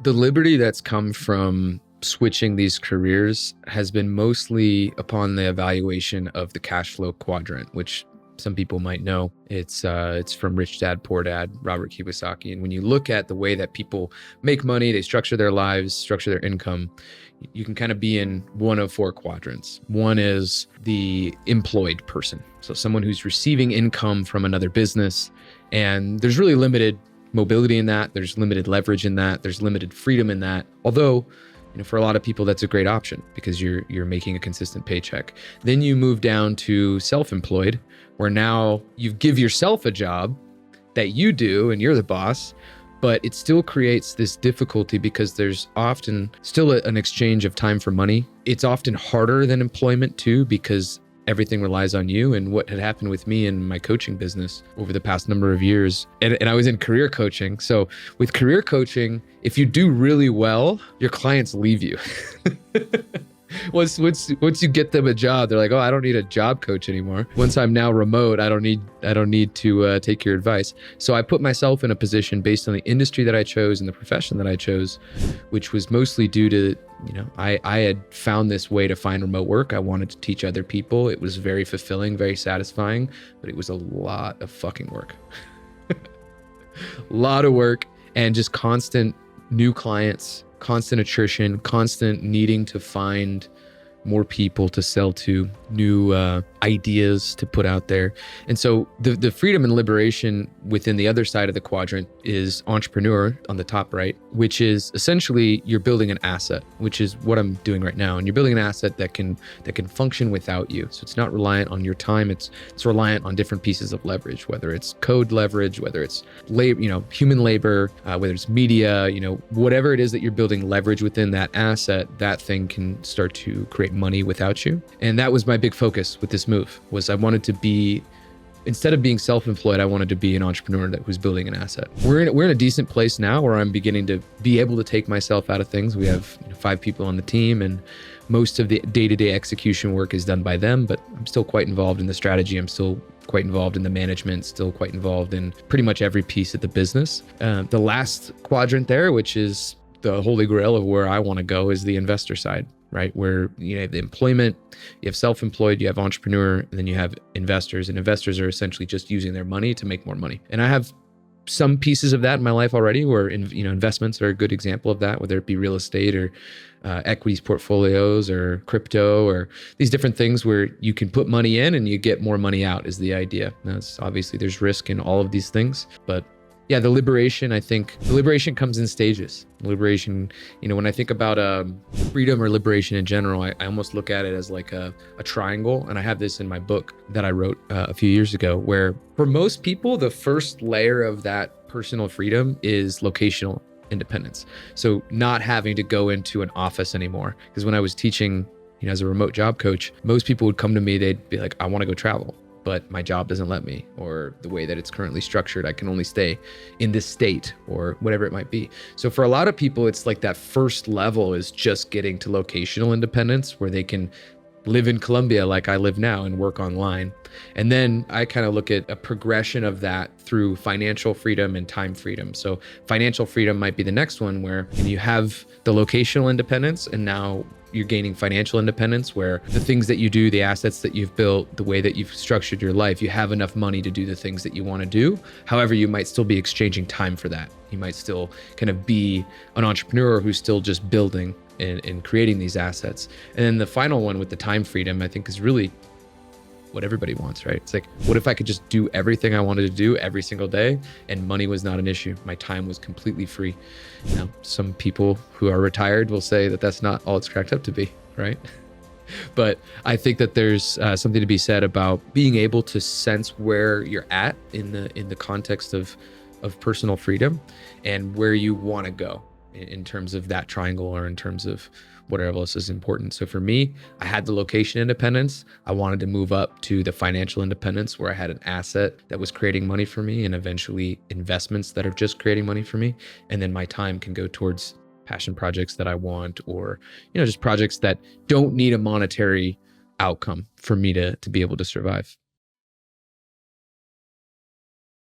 The liberty that's come from switching these careers has been mostly upon the evaluation of the Cashflow Quadrant, which some people might know. It's from Rich Dad, Poor Dad, Robert Kiyosaki. And when you look at the way that people make money, they structure their lives, structure their income, you can kind of be in one of four quadrants. One is the employed person. So someone who's receiving income from another business, and there's really limited mobility in that. There's limited leverage in that. There's limited freedom in that. Although, for a lot of people, that's a great option because you're making a consistent paycheck. Then you move down to self-employed, where now you give yourself a job that you do and you're the boss, but it still creates this difficulty because there's often still an exchange of time for money. It's often harder than employment too, because everything relies on you. And what had happened with me in my coaching business over the past number of years, and I was in career coaching. So with career coaching, if you do really well, your clients leave you. Once you get them a job, they're like, oh, I don't need a job coach anymore. Once I'm now remote, I don't need to take your advice. So I put myself in a position based on the industry that I chose and the profession that I chose, which was mostly due to, I had found this way to find remote work. I wanted to teach other people. It was very fulfilling, very satisfying, but it was a lot of fucking work. A lot of work and just constant new clients, constant attrition, constant needing to find more people to sell to, new ideas to put out there. And so the freedom and liberation within the other side of the quadrant is entrepreneur on the top right, which is essentially you're building an asset, which is what I'm doing right now. And you're building an asset that can function without you. So it's not reliant on your time. It's reliant on different pieces of leverage, whether it's code leverage, whether it's labor, human labor, whether it's media, whatever it is that you're building leverage within that asset, that thing can start to create money without you. And that was my big focus with this move, was I wanted to be, instead of being self-employed, I wanted to be an entrepreneur that was building an asset. We're in a decent place now where I'm beginning to be able to take myself out of things. We have 5 people on the team, and most of the day-to-day execution work is done by them, but I'm still quite involved in the strategy. I'm still quite involved in the management, still quite involved in pretty much every piece of the business. The last quadrant there, which is the holy grail of where I want to go, is the investor side, right? Where you have the employment, you have self-employed, you have entrepreneur, and then you have investors. And investors are essentially just using their money to make more money. And I have some pieces of that in my life already, where investments are a good example of that, whether it be real estate or equities portfolios or crypto or these different things where you can put money in and you get more money out is the idea. Now, obviously there's risk in all of these things, but yeah, the liberation comes in stages. Liberation, when I think about freedom or liberation in general, I almost look at it as like a triangle. And I have this in my book that I wrote a few years ago, where for most people, the first layer of that personal freedom is locational independence. So not having to go into an office anymore. Because when I was teaching, as a remote job coach, most people would come to me, they'd be like, I want to go travel, but my job doesn't let me, or the way that it's currently structured, I can only stay in this state or whatever it might be. So for a lot of people, it's like that first level is just getting to locational independence, where they can live in Colombia like I live now and work online. And then I kind of look at a progression of that through financial freedom and time freedom. So financial freedom might be the next one, where you have the locational independence, and now you're gaining financial independence, where the things that you do, the assets that you've built, the way that you've structured your life, you have enough money to do the things that you want to do. However, you might still be exchanging time for that. You might still kind of be an entrepreneur who's still just building and creating these assets. And then the final one with the time freedom, I think, is really what everybody wants, right? It's like, what if I could just do everything I wanted to do every single day and money was not an issue? My time was completely free. Now, some people who are retired will say that that's not all it's cracked up to be, right? But I think that there's something to be said about being able to sense where you're at in the context of personal freedom and where you want to go in terms of that triangle, or in terms of whatever else is important. So for me, I had the location independence. I wanted to move up to the financial independence, where I had an asset that was creating money for me, and eventually investments that are just creating money for me. And then my time can go towards passion projects that I want, or, just projects that don't need a monetary outcome for me to be able to survive.